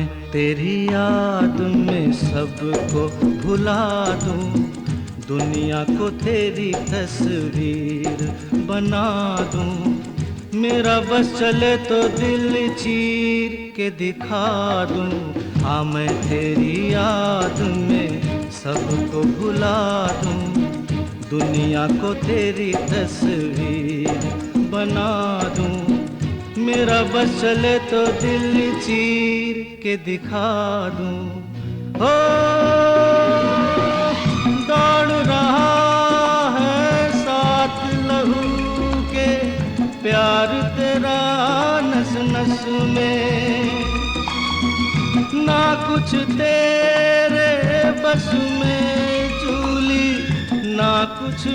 मैं तेरी याद में सबको भुला दूं, दुनिया को तेरी तस्वीर बना दूं। मेरा बस चले तो दिल चीर के दिखा दूं। हाँ मैं तेरी याद में सबको भुला दूं, दुनिया को तेरी तस्वीर बना दूं। मेरा बस चले तो दिल चीर के दिखा दूं। हो दौड़ रहा है साथ लहू के प्यार तेरा नस नस में, ना कुछ तेरे बस में चूली ना कुछ